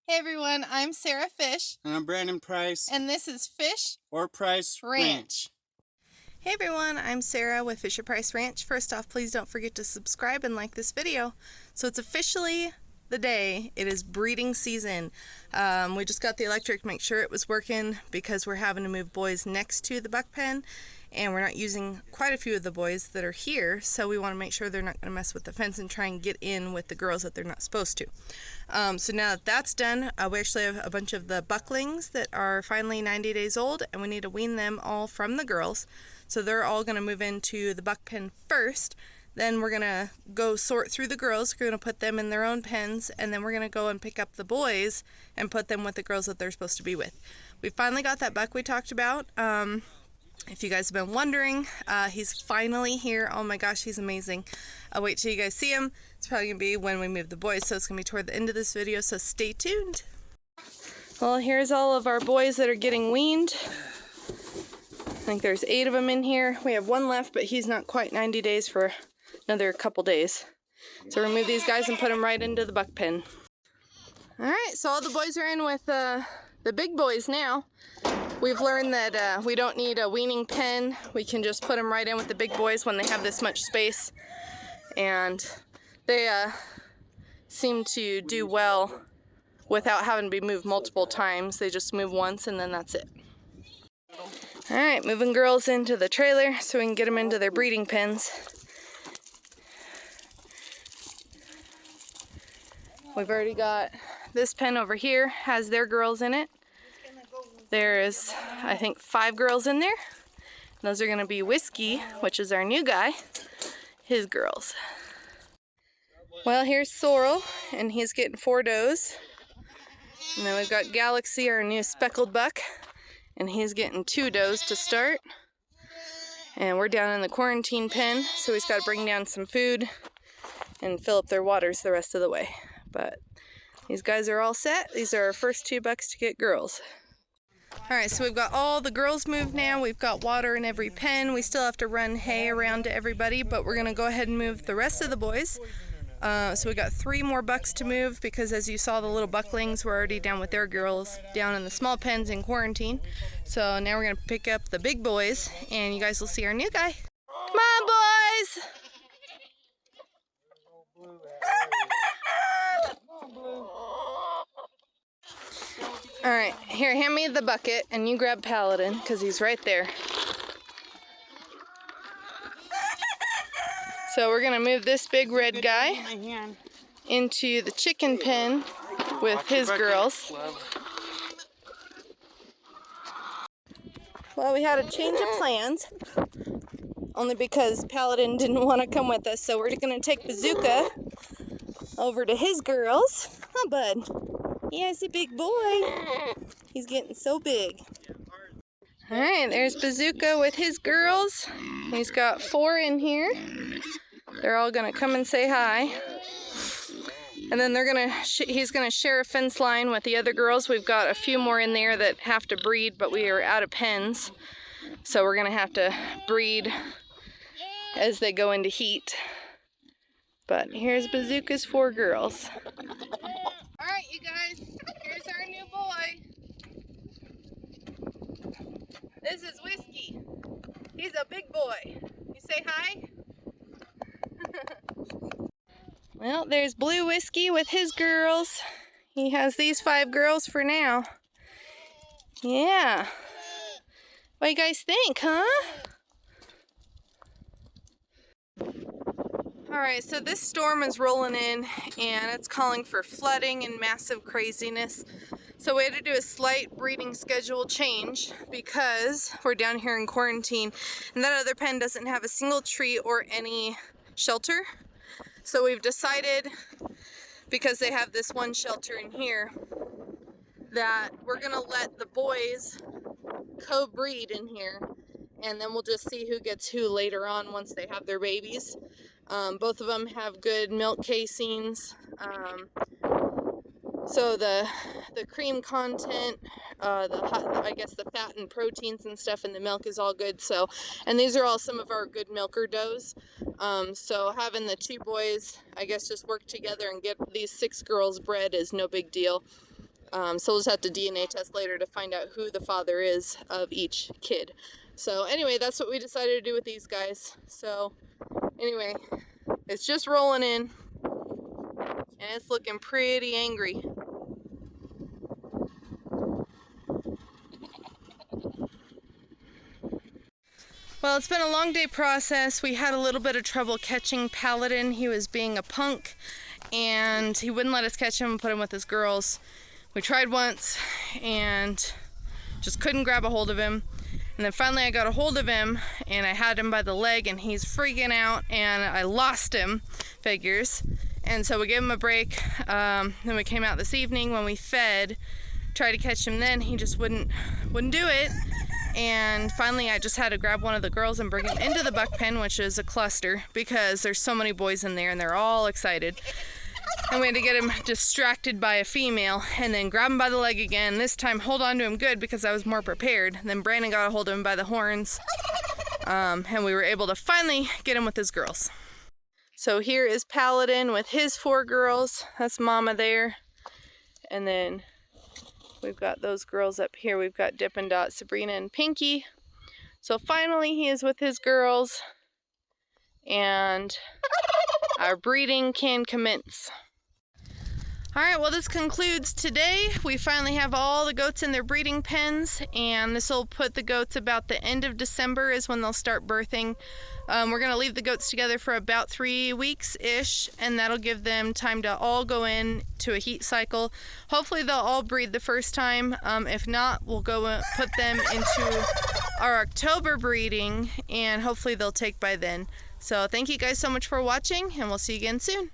Hey everyone, I'm Sarah Fish. And I'm Brandon Price. And this is Fish or Price Ranch. Hey everyone, I'm Sarah with Fisher Price Ranch. First off, please don't forget to subscribe and like this video. So it's officially the day. It is breeding season. We just got the electric to make sure it was working because we're having to move boys next to the buck pen. And we're not using quite a few of the boys that are here, so we want to make sure they're not going to mess with the fence and try and get in with the girls that they're not supposed to. So now that that's done, we actually have a bunch of the bucklings that are finally 90 days old, and we need to wean them all from the girls. So they're all going to move into the buck pen first. Then we're going to go sort through the girls. We're going to put them in their own pens, and then we're going to go and pick up the boys and put them with the girls that they're supposed to be with. We finally got that buck we talked about. If you guys have been wondering, he's finally here. Oh my gosh, he's amazing. I'll wait till you guys see him. It's probably going to be when we move the boys, so it's going to be toward the end of this video, so stay tuned. Well, here's all of our boys that are getting weaned. I think there's 8 of them in here. We have 1 left, but he's not quite 90 days for another couple days. So remove these guys and put them right into the buck pen. Alright, so all the boys are in with the big boys now. We've learned that we don't need a weaning pen. We can just put them right in with the big boys when they have this much space. And they seem to do well without having to be moved multiple times. They just move once and then that's it. Alright, moving girls into the trailer so we can get them into their breeding pens. We've already got this pen over here, has their girls in it. There's, I think, 5 girls in there. Those are going to be Whiskey, which is our new guy, his girls. Well, here's Sorrel, and he's getting 4 does. And then we've got Galaxy, our new speckled buck, and he's getting 2 does to start. And we're down in the quarantine pen, so we've got to bring down some food and fill up their waters the rest of the way. But these guys are all set. These are our first 2 bucks to get girls. Alright, so we've got all the girls moved now. We've got water in every pen. We still have to run hay around to everybody, but we're going to go ahead and move the rest of the boys. So we got 3 more bucks to move because as you saw, the little bucklings were already down with their girls down in the small pens in quarantine. So now we're going to pick up the big boys and you guys will see our new guy. Come on, boys! Alright, here, hand me the bucket and you grab Paladin because he's right there. So we're going to move this big red guy into the chicken pen with his girls. Well, we had a change of plans, only because Paladin didn't want to come with us, so we're going to take Bazooka over to his girls. Oh, bud. He's a big boy. He's getting so big. Alright, there's Bazooka with his girls. He's got 4 in here. They're all going to come and say hi. And then he's going to share a fence line with the other girls. We've got a few more in there that have to breed, but we are out of pens. So we're going to have to breed as they go into heat. But here's Bazooka's 4 girls. Alright, you guys, here's our new boy. This is Whiskey. He's a big boy. You say hi? Well, there's Blue Whiskey with his girls. He has these 5 girls for now. Yeah. What do you guys think, huh? Alright, so this storm is rolling in and it's calling for flooding and massive craziness. So we had to do a slight breeding schedule change because we're down here in quarantine and that other pen doesn't have a single tree or any shelter. So we've decided, because they have this one shelter in here, that we're going to let the boys co-breed in here and then we'll just see who gets who later on once they have their babies. Both of them have good milk casings. So the cream content, I guess the fat and proteins and stuff in the milk is all good. So, and these are all some of our good milker does. So having the 2 boys, I guess, just work together and get these 6 girls bred is no big deal. So we'll just have to DNA test later to find out who the father is of each kid. So anyway, that's what we decided to do with these guys. So anyway, it's just rolling in and it's looking pretty angry. Well, it's been a long day process. We had a little bit of trouble catching Paladin. He was being a punk and he wouldn't let us catch him and put him with his girls. We tried once and just couldn't grab a hold of him. And then finally I got a hold of him and I had him by the leg and he's freaking out and I lost him, figures. And so we gave him a break. Then we came out this evening when we fed, tried to catch him then, he just wouldn't do it. And finally I just had to grab one of the girls and bring him into the buck pen, which is a cluster because there's so many boys in there and they're all excited. And we had to get him distracted by a female and then grab him by the leg again. This time hold on to him good because I was more prepared. And then Brandon got a hold of him by the horns. And we were able to finally get him with his girls. So here is Paladin with his 4 girls. That's Mama there. And then we've got those girls up here. We've got Dip and Dot, Sabrina and Pinky. So finally he is with his girls. And our breeding can commence. Alright, well this concludes today. We finally have all the goats in their breeding pens, and this will put the goats about the end of December is when they'll start birthing. We're going to leave the goats together for about 3 weeks-ish, and that'll give them time to all go in to a heat cycle. Hopefully they'll all breed the first time. If not, we'll go put them into our October breeding, and hopefully they'll take by then. So thank you guys so much for watching, and we'll see you again soon.